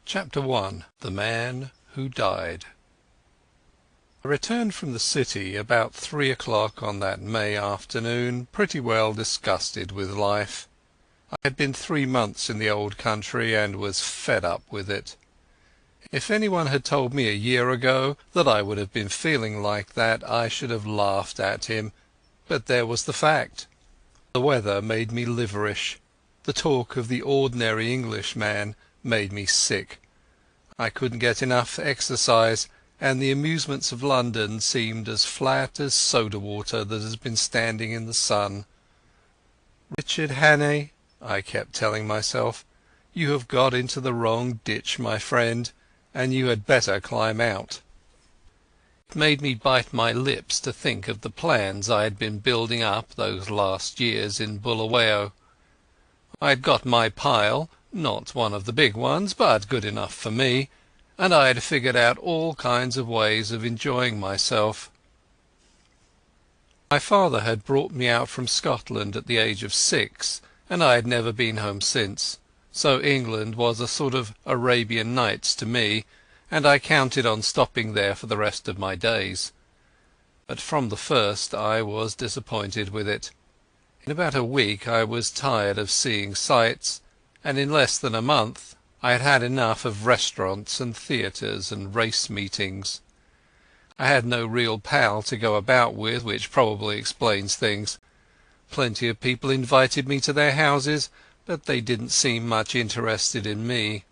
Chapter 1. The Man Who Died. I returned from the city about 3 o'clock on that May afternoon, pretty well disgusted with life. I had been 3 months in the old country and was fed up with it. If anyone had told me a year ago that I would have been feeling like that, I should have laughed at him, but there was the fact. The weather made me liverish. The talk of the ordinary Englishman made me sick. I couldn't get enough exercise, and the amusements of London seemed as flat as soda water that has been standing in the sun. "Richard Hannay," I kept telling myself, "you have got into the wrong ditch, my friend, and you had better climb out." It made me bite my lips to think of the plans I had been building up those last years in Bulawayo. I had got my pile, not one of the big ones, but good enough for me, and I had figured out all kinds of ways of enjoying myself. My father had brought me out from Scotland at the age of 6, and I had never been home since, so England was a sort of Arabian Nights to me, and I counted on stopping there for the rest of my days. But from the first I was disappointed with it. In about a week I was tired of seeing sights, and in less than a month I had had enough of restaurants and theatres and race meetings. I had no real pal to go about with, which probably explains things. Plenty of people invited me to their houses, but they didn't seem much interested in me.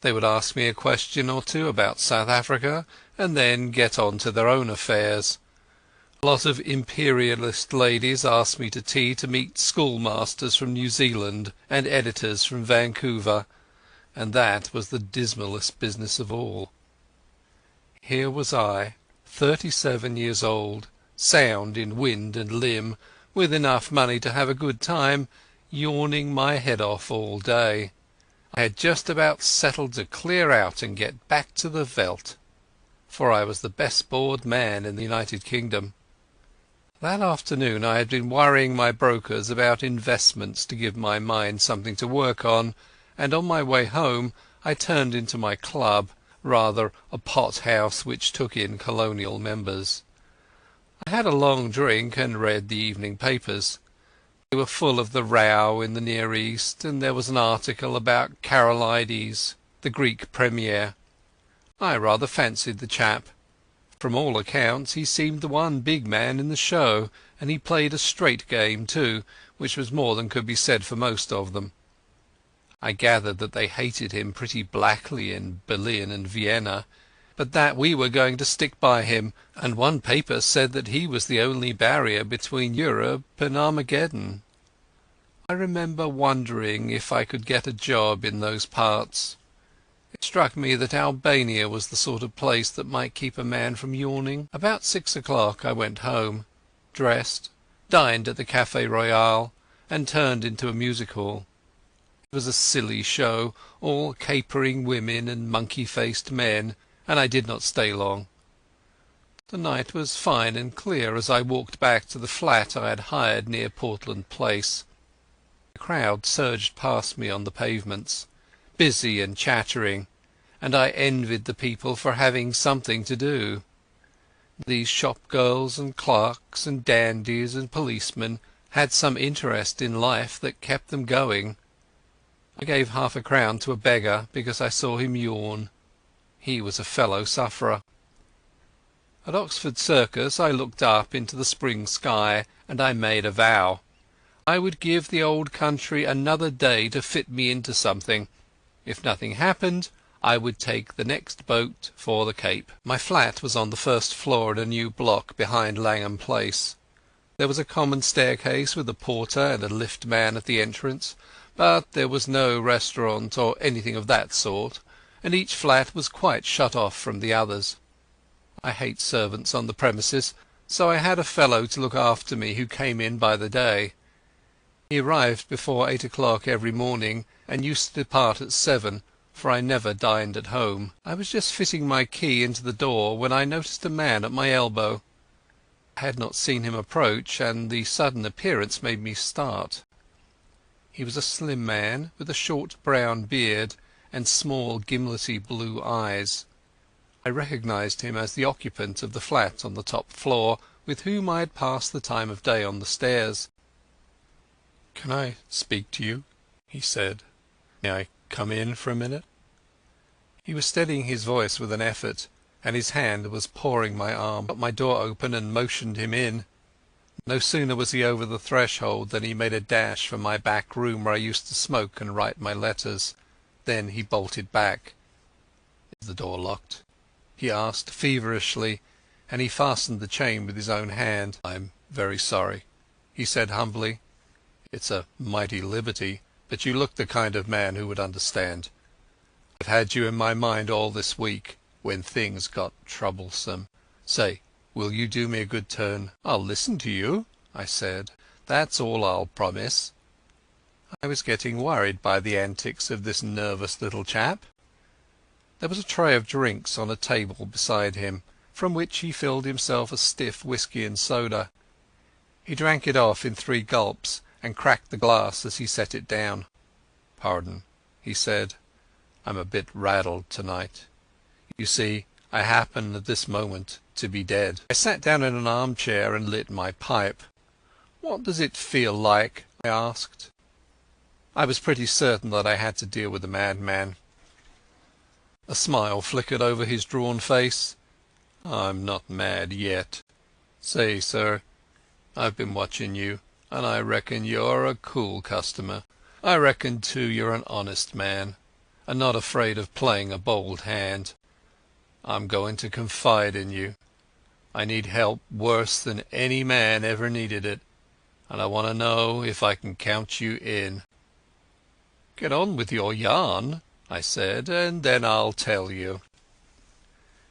They would ask me a question or two about South Africa, and then get on to their own affairs. A lot of imperialist ladies asked me to tea to meet schoolmasters from New Zealand and editors from Vancouver, and that was the dismalest business of all. Here was I, 37 years old, sound in wind and limb, with enough money to have a good time, yawning my head off all day. I had just about settled to clear out and get back to the veldt, for I was the best bored man in the United Kingdom. That afternoon I had been worrying my brokers about investments to give my mind something to work on, and on my way home I turned into my club, rather a pot-house which took in colonial members. I had a long drink and read the evening papers. They were full of the row in the Near East, and there was an article about Karolides, the Greek premier. I rather fancied the chap. From all accounts he seemed the one big man in the show, and he played a straight game too, which was more than could be said for most of them. I gathered that they hated him pretty blackly in Berlin and Vienna, but that we were going to stick by him, and one paper said that he was the only barrier between Europe and Armageddon. I remember wondering if I could get a job in those parts. It struck me that Albania was the sort of place that might keep a man from yawning. About 6 o'clock I went home, dressed, dined at the Café Royal, and turned into a music hall. It was a silly show, all capering women and monkey-faced men, and I did not stay long. The night was fine and clear as I walked back to the flat I had hired near Portland Place. The crowd surged past me on the pavements, busy and chattering, and I envied the people for having something to do. These shop-girls and clerks and dandies and policemen had some interest in life that kept them going. I gave half a crown to a beggar because I saw him yawn. He was a fellow sufferer. At Oxford Circus I looked up into the spring sky, and I made a vow. I would give the old country another day to fit me into something. If nothing happened, I would take the next boat for the Cape. My flat was on the first floor in a new block behind Langham Place. There was a common staircase with a porter and a lift man at the entrance, but there was no restaurant or anything of that sort, and each flat was quite shut off from the others. I hate servants on the premises, so I had a fellow to look after me who came in by the day. He arrived before 8 o'clock every morning, and used to depart at 7, for I never dined at home. I was just fitting my key into the door when I noticed a man at my elbow. I had not seen him approach, and the sudden appearance made me start. He was a slim man with a short brown beard, and small gimlety blue eyes. I recognized him as the occupant of the flat on the top floor with whom I had passed the time of day on the stairs. "Can I speak to you?" he said. "May I come in for a minute?" He was steadying his voice with an effort, and his hand was pawing my arm. I got my door open and motioned him in. No sooner was he over the threshold than he made a dash for my back room where I used to smoke and write my letters. Then he bolted back. "Is the door locked?" he asked feverishly, and he fastened the chain with his own hand. "I'm very sorry," he said humbly. "It's a mighty liberty, but you look the kind of man who would understand. I've had you in my mind all this week, when things got troublesome. Say, will you do me a good turn?" "I'll listen to you," I said. "That's all I'll promise." I was getting worried by the antics of this nervous little chap. There was a tray of drinks on a table beside him, from which he filled himself a stiff whisky and soda. He drank it off in 3 gulps and cracked the glass as he set it down. "Pardon," he said. "I'm a bit rattled tonight. You see, I happen at this moment to be dead." I sat down in an armchair and lit my pipe. "What does it feel like?" I asked. I was pretty certain that I had to deal with a madman. A smile flickered over his drawn face. "I'm not mad yet. Say, sir, I've been watching you, and I reckon you're a cool customer. I reckon, too, you're an honest man, and not afraid of playing a bold hand. I'm going to confide in you. I need help worse than any man ever needed it, and I want to know if I can count you in." "Get on with your yarn," I said, "and then I'll tell you."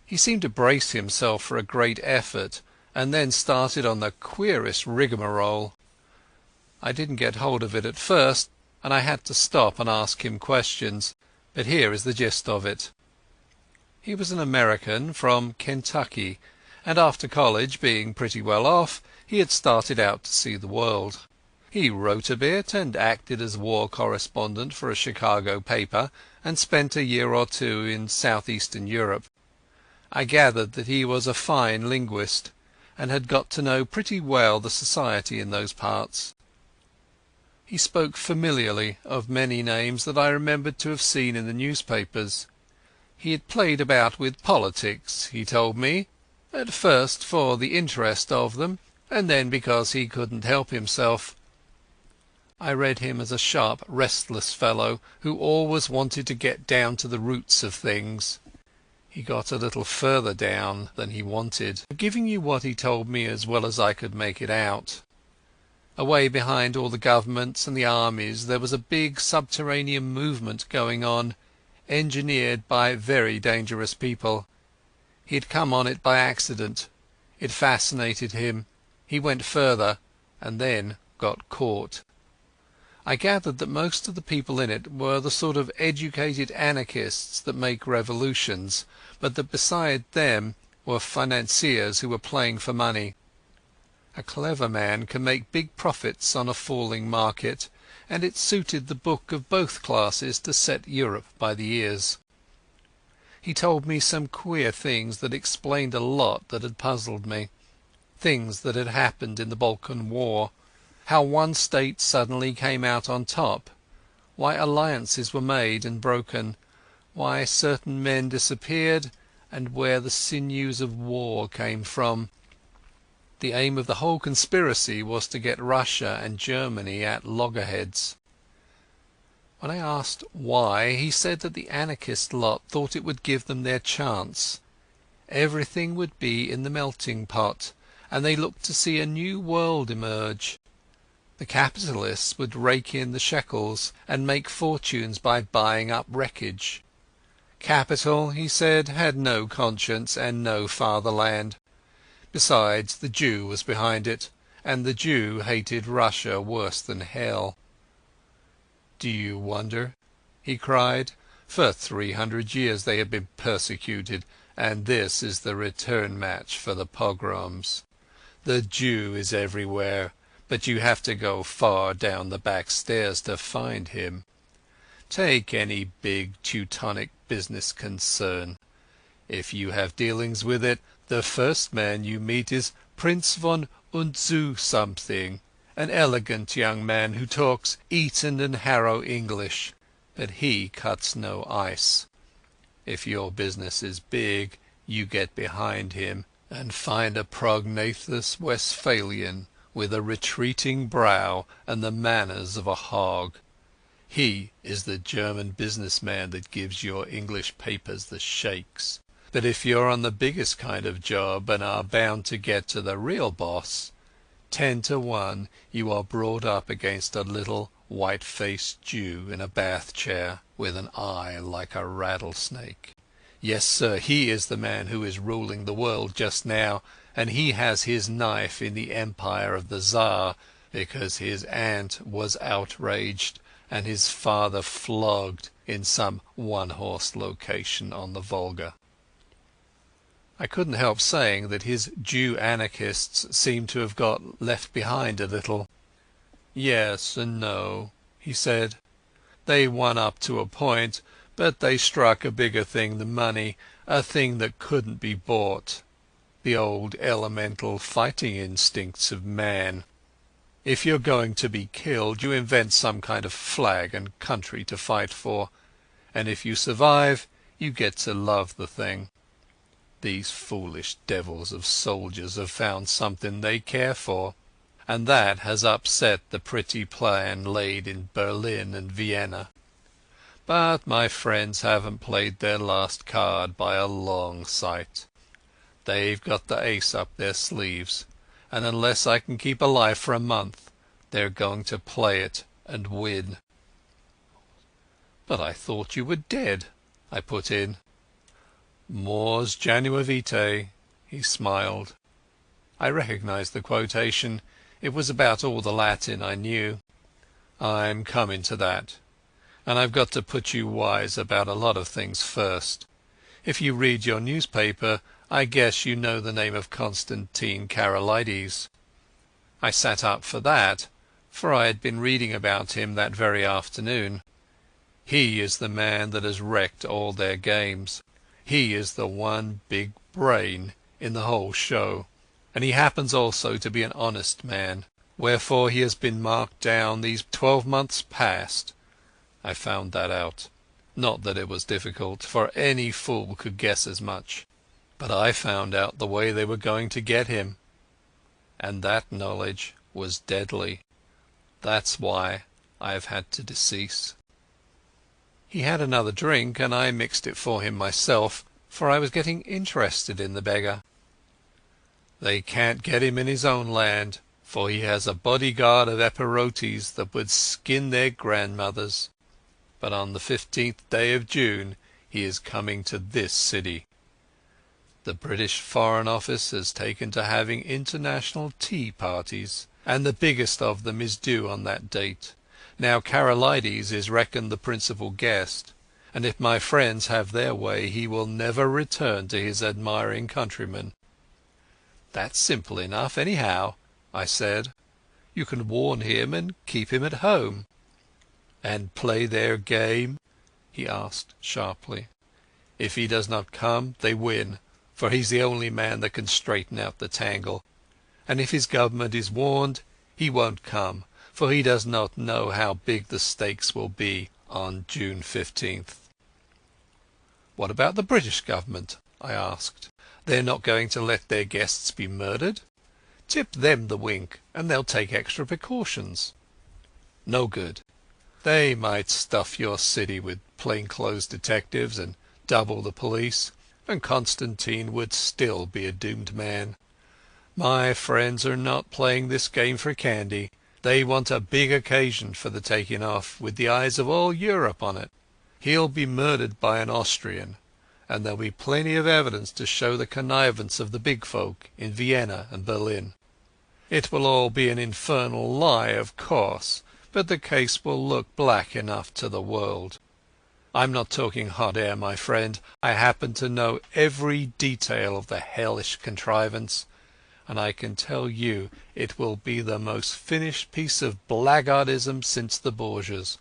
He seemed to brace himself for a great effort, and then started on the queerest rigmarole. I didn't get hold of it at first, and I had to stop and ask him questions, but here is the gist of it. He was an American from Kentucky, and after college, being pretty well off, he had started out to see the world. He wrote a bit and acted as war correspondent for a Chicago paper, and spent a year or 2 in southeastern Europe. I gathered that he was a fine linguist, and had got to know pretty well the society in those parts. He spoke familiarly of many names that I remembered to have seen in the newspapers. He had played about with politics, he told me, at first for the interest of them, and then because he couldn't help himself. I read him as a sharp, restless fellow who always wanted to get down to the roots of things. He got a little further down than he wanted. I'm giving you what he told me as well as I could make it out. Away behind all the governments and the armies there was a big subterranean movement going on, engineered by very dangerous people. He had come on it by accident. It fascinated him. He went further, and then got caught. I gathered that most of the people in it were the sort of educated anarchists that make revolutions, but that beside them were financiers who were playing for money. A clever man can make big profits on a falling market, and it suited the book of both classes to set Europe by the ears. He told me some queer things that explained a lot that had puzzled me. Things that had happened in the Balkan War. How one state suddenly came out on top, why alliances were made and broken, why certain men disappeared, and where the sinews of war came from. The aim of the whole conspiracy was to get Russia and Germany at loggerheads. When I asked why, he said that the anarchist lot thought it would give them their chance. Everything would be in the melting pot, and they looked to see a new world emerge. The capitalists would rake in the shekels and make fortunes by buying up wreckage. Capital, he said, had no conscience and no fatherland. Besides, the Jew was behind it, and the Jew hated Russia worse than hell. "Do you wonder?" he cried. "For 300 years they have been persecuted, and this is the return match for the pogroms. The Jew is everywhere, but you have to go far down the back stairs to find him. Take any big Teutonic business concern. If you have dealings with it, the first man you meet is Prince von Unzu something, an elegant young man who talks Eton and Harrow English, but he cuts no ice. If your business is big, you get behind him and find a prognathous Westphalian with a retreating brow and the manners of a hog. He is the German businessman that gives your English papers the shakes. But if you're on the biggest kind of job and are bound to get to the real boss, 10 to 1 you are brought up against a little white-faced Jew in a bath chair with an eye like a rattlesnake. Yes, sir, he is the man who is ruling the world just now, and he has his knife in the empire of the Tsar because his aunt was outraged and his father flogged in some one-horse location on the Volga. I couldn't help saying that his Jew anarchists seemed to have got left behind a little. Yes and no, he said. They won up to a point, but they struck a bigger thing than money, a thing that couldn't be bought. The old elemental fighting instincts of man. If you're going to be killed, you invent some kind of flag and country to fight for, and if you survive, you get to love the thing. These foolish devils of soldiers have found something they care for, and that has upset the pretty plan laid in Berlin and Vienna. But my friends haven't played their last card by a long sight. They've got the ace up their sleeves, and unless I can keep alive for a month, they're going to play it and win. But I thought you were dead, I put in. Mors janua vitae, he smiled. I recognized the quotation. It was about all the Latin I knew. I'm coming to that. And I've got to put you wise about a lot of things first. If you read your newspaper, I guess you know the name of Constantine Karolides. I sat up for that, for I had been reading about him that very afternoon. He is the man that has wrecked all their games. He is the one big brain in the whole show, and he happens also to be an honest man, wherefore he has been marked down these 12 months past. I found that out. Not that it was difficult, for any fool could guess as much. But I found out the way they were going to get him, and that knowledge was deadly. That's why I have had to decease. He had another drink, and I mixed it for him myself, for I was getting interested in the beggar. They can't get him in his own land, for he has a bodyguard of Epirotes that would skin their grandmothers. But on the 15th day of June he is coming to this city. The British Foreign Office has taken to having international tea parties, and the biggest of them is due on that date. Now Karolides is reckoned the principal guest, and if my friends have their way he will never return to his admiring countrymen. That's simple enough anyhow, I said. You can warn him and keep him at home. And play their game? He asked sharply. If he does not come, they win, for he's the only man that can straighten out the tangle. And if his government is warned, he won't come, for he does not know how big the stakes will be on June 15th. What about the British government? I asked. They're not going to let their guests be murdered? Tip them the wink, and they'll take extra precautions. No good. They might stuff your city with plainclothes detectives and double the police, and Constantine would still be a doomed man. My friends are not playing this game for candy. They want a big occasion for the taking off, with the eyes of all Europe on it. He'll be murdered by an Austrian, and there'll be plenty of evidence to show the connivance of the big folk in Vienna and Berlin. It will all be an infernal lie, of course, but the case will look black enough to the world. I'm not talking hot air, my friend. I happen to know every detail of the hellish contrivance, and I can tell you it will be the most finished piece of blackguardism since the Borgias.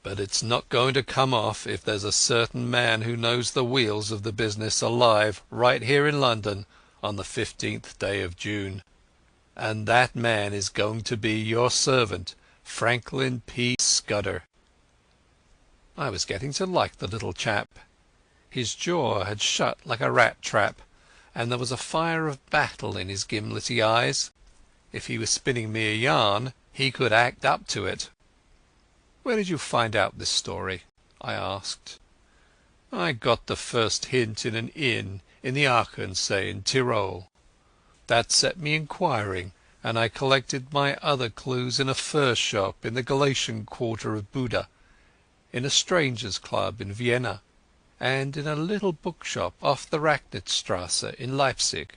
But it's not going to come off if there's a certain man who knows the wheels of the business alive right here in London on the 15th day of June. And that man is going to be your servant, Franklin P. Scudder." I was getting to like the little chap. His jaw had shut like a rat trap, and there was a fire of battle in his gimlety eyes. If he was spinning me a yarn, he could act up to it. "Where did you find out this story?" I asked. "I got the first hint in an inn in the Achensee in Tyrol. That set me inquiring, and I collected my other clues in a fur shop in the Galician quarter of Buda, in a strangers' club in Vienna, and in a little bookshop off the Racknitzstrasse in Leipzig.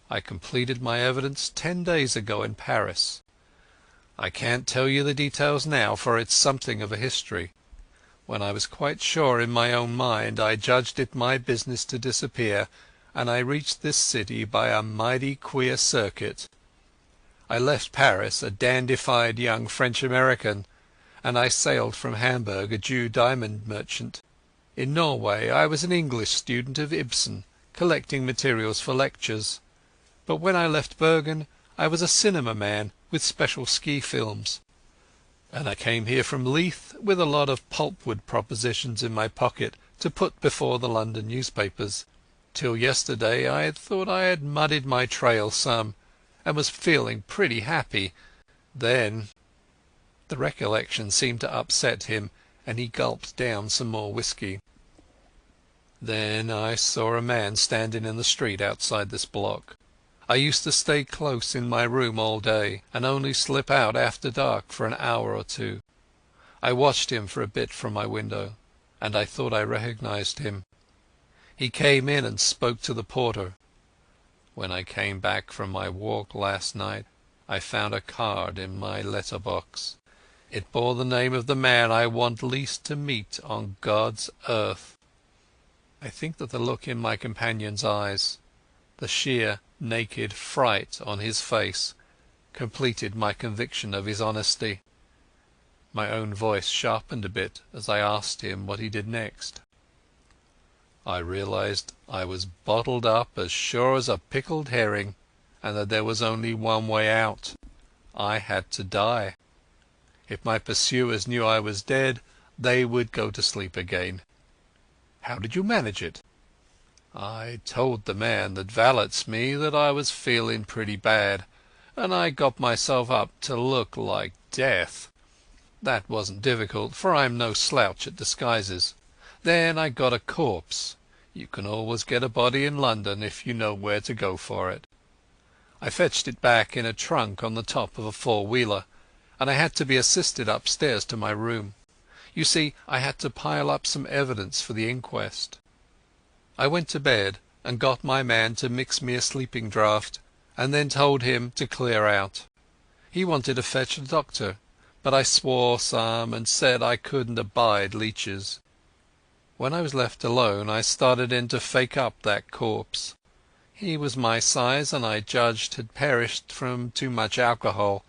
I completed my evidence 10 days ago in Paris. I can't tell you the details now, for it's something of a history. When I was quite sure in my own mind I judged it my business to disappear, and I reached this city by a mighty queer circuit. I left Paris a dandified young French-American, and I sailed from Hamburg a Jew diamond merchant. In Norway I was an English student of Ibsen, collecting materials for lectures. But when I left Bergen I was a cinema man with special ski films. And I came here from Leith with a lot of pulpwood propositions in my pocket to put before the London newspapers. Till yesterday I had thought I had muddied my trail some, and was feeling pretty happy. Then—" The recollection seemed to upset him, and he gulped down some more whisky. "Then I saw a man standing in the street outside this block. I used to stay close in my room all day, and only slip out after dark for an hour or two. I watched him for a bit from my window, and I thought I recognized him. He came in and spoke to the porter. When I came back from my walk last night I found a card in my letter-box. It bore the name of the man I want least to meet on God's earth." I think that the look in my companion's eyes, the sheer naked fright on his face, completed my conviction of his honesty. My own voice sharpened a bit as I asked him what he did next. "I realized I was bottled up as sure as a pickled herring, and that there was only one way out. I had to die. If my pursuers knew I was dead, they would go to sleep again." "How did you manage it?" "I told the man that valets me that I was feeling pretty bad, and I got myself up to look like death. That wasn't difficult, for I'm no slouch at disguises. Then I got a corpse. You can always get a body in London if you know where to go for it. I fetched it back in a trunk on the top of a four-wheeler, and I had to be assisted upstairs to my room. You see, I had to pile up some evidence for the inquest. I went to bed and got my man to mix me a sleeping draught, and then told him to clear out. He wanted to fetch a doctor, but I swore some and said I couldn't abide leeches. When I was left alone I started in to fake up that corpse. He was my size, and I judged had perished from too much alcohol,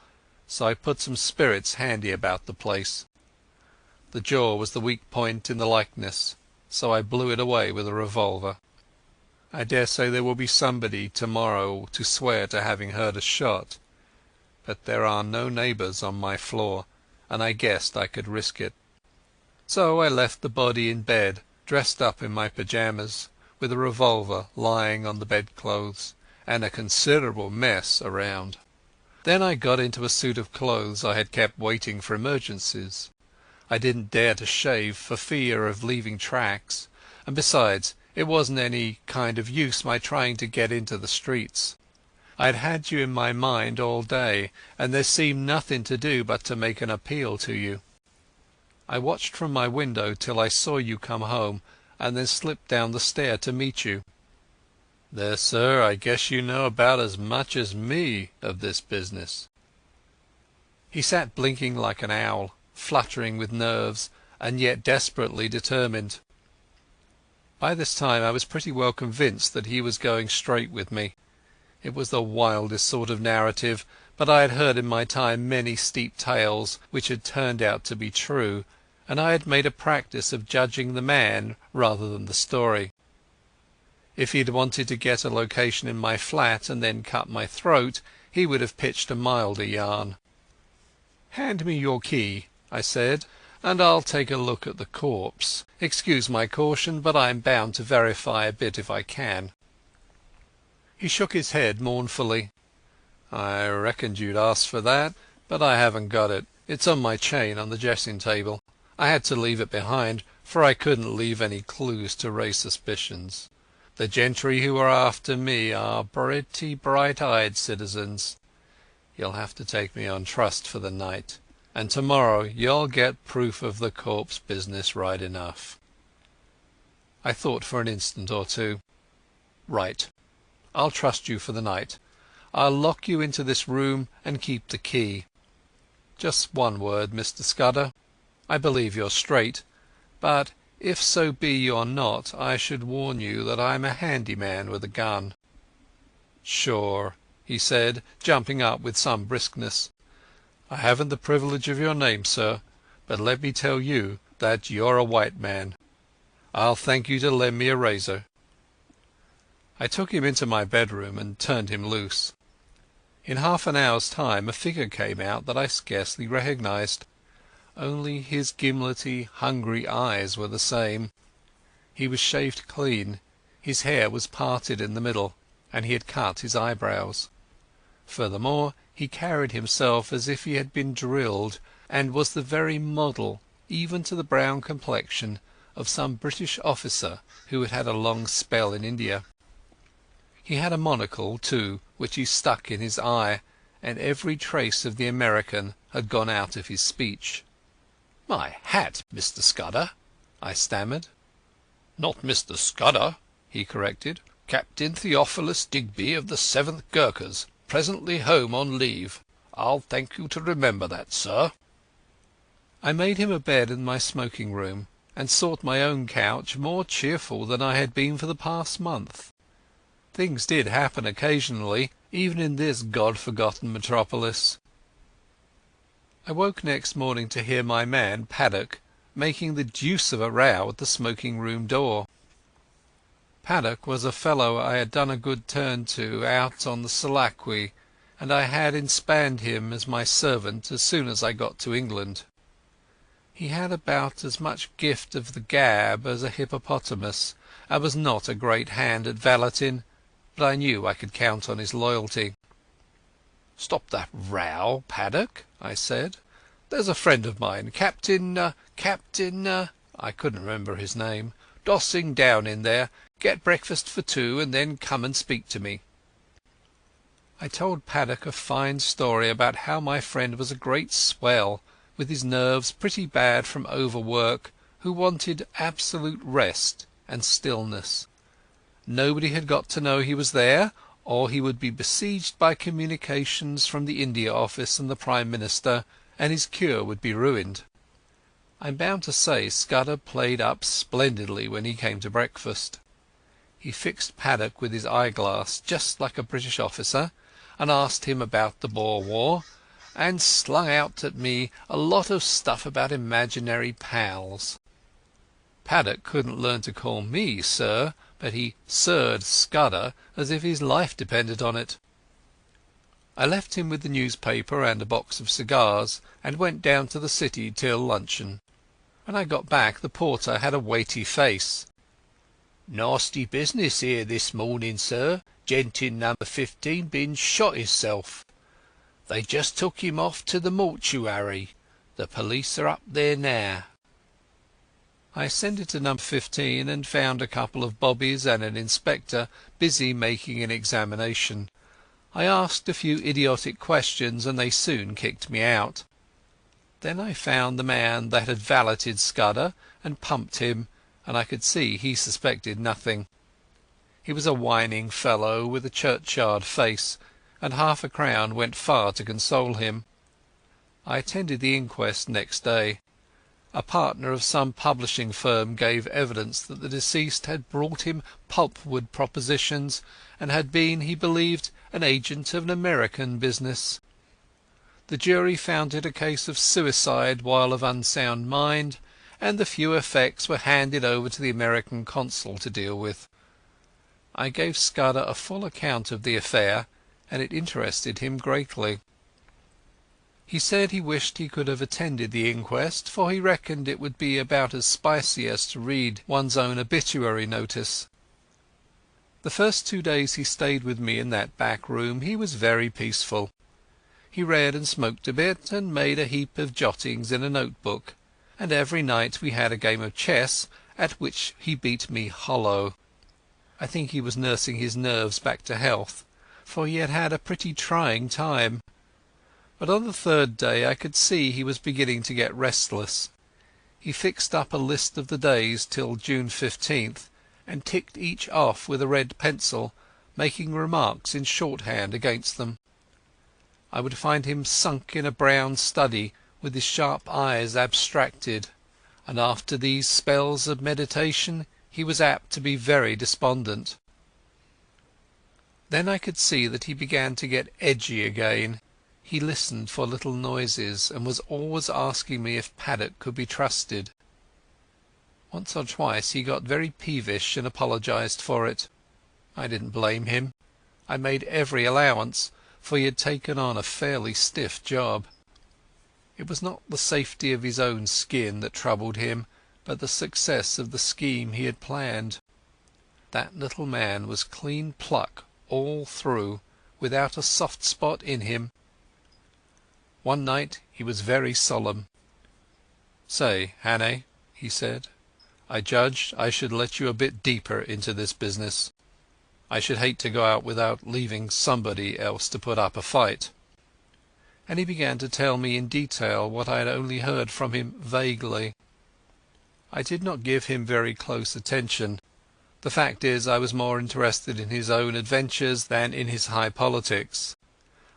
so I put some spirits handy about the place. The jaw was the weak point in the likeness, so I blew it away with a revolver. I daresay there will be somebody tomorrow to swear to having heard a shot, but there are no neighbours on my floor, and I guessed I could risk it. So I left the body in bed, dressed up in my pyjamas, with a revolver lying on the bedclothes, and a considerable mess around. Then I got into a suit of clothes I had kept waiting for emergencies. I didn't dare to shave for fear of leaving tracks, and besides, it wasn't any kind of use my trying to get into the streets. I'd had you in my mind all day, and there seemed nothing to do but to make an appeal to you. I watched from my window till I saw you come home, and then slipped down the stair to meet you. There, sir, I guess you know about as much as me of this business." He sat blinking like an owl, fluttering with nerves, and yet desperately determined. By this time I was pretty well convinced that he was going straight with me. It was the wildest sort of narrative, but I had heard in my time many steep tales which had turned out to be true, and I had made a practice of judging the man rather than the story. If he'd wanted to get a location in my flat and then cut my throat, he would have pitched a milder yarn. "Hand me your key," I said, "and I'll take a look at the corpse. Excuse my caution, but I'm bound to verify a bit if I can." He shook his head mournfully. "I reckoned you'd ask for that, but I haven't got it. It's on my chain on the dressing table. I had to leave it behind, for I couldn't leave any clues to raise suspicions. The gentry who are after me are pretty bright-eyed citizens. You'll have to take me on trust for the night, and tomorrow you'll get proof of the corpse business right enough." I thought for an instant or two. "Right. I'll trust you for the night. I'll lock you into this room and keep the key. Just one word, Mr Scudder. I believe you're straight, but if so be you're not, I should warn you that I'm a handy man with a gun." "Sure," he said, jumping up with some briskness. "I haven't the privilege of your name, sir, but let me tell you that you're a white man. I'll thank you to lend me a razor." I took him into my bedroom and turned him loose. In half an hour's time a figure came out that I scarcely recognized. Only his gimlety, hungry eyes were the same. He was shaved clean, his hair was parted in the middle, and he had cut his eyebrows. Furthermore, he carried himself as if he had been drilled, and was the very model, even to the brown complexion, of some British officer who had had a long spell in India. He had a monocle, too, which he stuck in his eye, and every trace of the American had gone out of his speech. "My hat, Mr Scudder," I stammered. "Not Mr Scudder," he corrected. "Captain Theophilus Digby of the 7th Gurkhas, presently home on leave. I'll thank you to remember that, sir." I made him a bed in my smoking room, and sought my own couch more cheerful than I had been for the past month. Things did happen occasionally, even in this God-forgotten metropolis. I woke next morning to hear my man, Paddock, making the deuce of a row at the smoking-room door. Paddock was a fellow I had done a good turn to out on the Selakwe, and I had inspanned him as my servant as soon as I got to England. He had about as much gift of the gab as a hippopotamus, and was not a great hand at valeting, but I knew I could count on his loyalty. "Stop that row, Paddock," I said. "There's a friend of mine, Captain I couldn't remember his name, dossing down in there. Get breakfast for two and then come and speak to me." I told Paddock a fine story about how my friend was a great swell, with his nerves pretty bad from overwork, who wanted absolute rest and stillness. Nobody had got to know he was there, or he would be besieged by communications from the India Office and the Prime Minister, and his cure would be ruined. I'm bound to say Scudder played up splendidly when he came to breakfast. He fixed Paddock with his eyeglass just like a British officer, and asked him about the Boer War, and slung out at me a lot of stuff about imaginary pals. Paddock couldn't learn to call me sir, but he sirred Scudder as if his life depended on it. I left him with the newspaper and a box of cigars, and went down to the city till luncheon. When I got back the porter had a weighty face. "Nasty business here this morning, sir. Gent in number 15 been shot hisself. They just took him off to the mortuary. The police are up there now." I ascended to number 15 and found a couple of bobbies and an inspector busy making an examination. I asked a few idiotic questions and they soon kicked me out. Then I found the man that had valeted Scudder and pumped him, and I could see he suspected nothing. He was a whining fellow with a churchyard face, and half a crown went far to console him. I attended the inquest next day. A partner of some publishing firm gave evidence that the deceased had brought him pulpwood propositions, and had been, he believed, an agent of an American business. The jury found it a case of suicide while of unsound mind, and the few effects were handed over to the American consul to deal with. I gave Scudder a full account of the affair, and it interested him greatly. He said he wished he could have attended the inquest, for he reckoned it would be about as spicy as to read one's own obituary notice. The first 2 days he stayed with me in that back room he was very peaceful. He read and smoked a bit, and made a heap of jottings in a notebook, and every night we had a game of chess, at which he beat me hollow. I think he was nursing his nerves back to health, for he had had a pretty trying time. But on the third day I could see he was beginning to get restless. He fixed up a list of the days till June 15th, and ticked each off with a red pencil, making remarks in shorthand against them. I would find him sunk in a brown study, with his sharp eyes abstracted, and after these spells of meditation he was apt to be very despondent. Then I could see that he began to get edgy again. He listened for little noises, and was always asking me if Paddock could be trusted. Once or twice he got very peevish and apologized for it. I didn't blame him. I made every allowance, for he had taken on a fairly stiff job. It was not the safety of his own skin that troubled him, but the success of the scheme he had planned. That little man was clean pluck all through, without a soft spot in him. One night he was very solemn. "Say, Hannay," he said, "I judged I should let you a bit deeper into this business. I should hate to go out without leaving somebody else to put up a fight." And he began to tell me in detail what I had only heard from him vaguely. I did not give him very close attention. The fact is, I was more interested in his own adventures than in his high politics.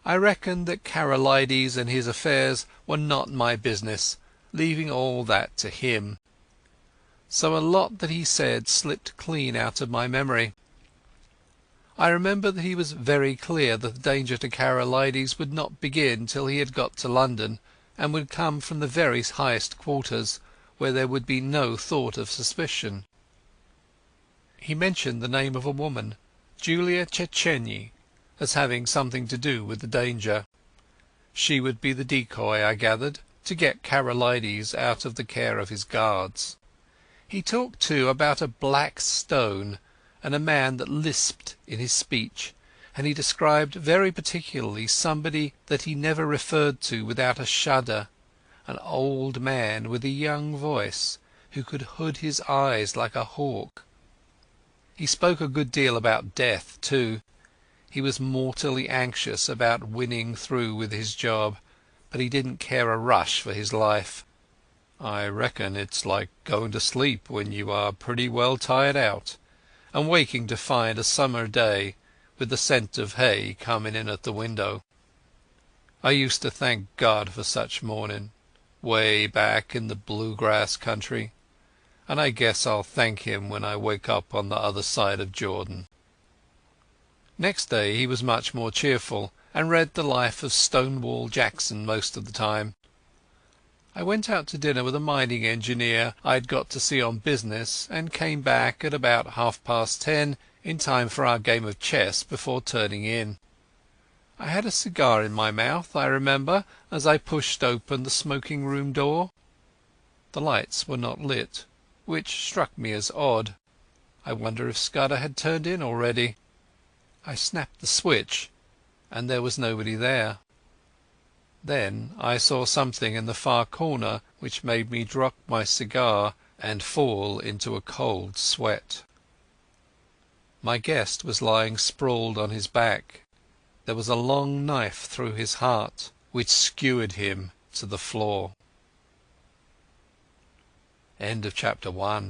I reckoned that Karolides and his affairs were not my business, leaving all that to him. So a lot that he said slipped clean out of my memory. I remember that he was very clear that the danger to Karolides would not begin till he had got to London, and would come from the very highest quarters, where there would be no thought of suspicion. He mentioned the name of a woman, Julia Czechenyi, as having something to do with the danger. She would be the decoy, I gathered, to get Karolides out of the care of his guards. He talked too about a black stone and a man that lisped in his speech, and he described very particularly somebody that he never referred to without a shudder, an old man with a young voice, who could hood his eyes like a hawk. He spoke a good deal about death too. He was mortally anxious about winning through with his job, but he didn't care a rush for his life. "I reckon it's like going to sleep when you are pretty well tired out, and waking to find a summer day with the scent of hay coming in at the window. I used to thank God for such morning, way back in the bluegrass country, and I guess I'll thank him when I wake up on the other side of Jordan." Next day he was much more cheerful, and read the life of Stonewall Jackson most of the time. I went out to dinner with a mining engineer I had got to see on business, and came back at about 10:30 in time for our game of chess before turning in. I had a cigar in my mouth, I remember, as I pushed open the smoking-room door. The lights were not lit, which struck me as odd. I wonder if Scudder had turned in already. I snapped the switch, and there was nobody there. Then I saw something in the far corner which made me drop my cigar and fall into a cold sweat. My guest was lying sprawled on his back. There was a long knife through his heart, which skewered him to the floor. End of chapter 1.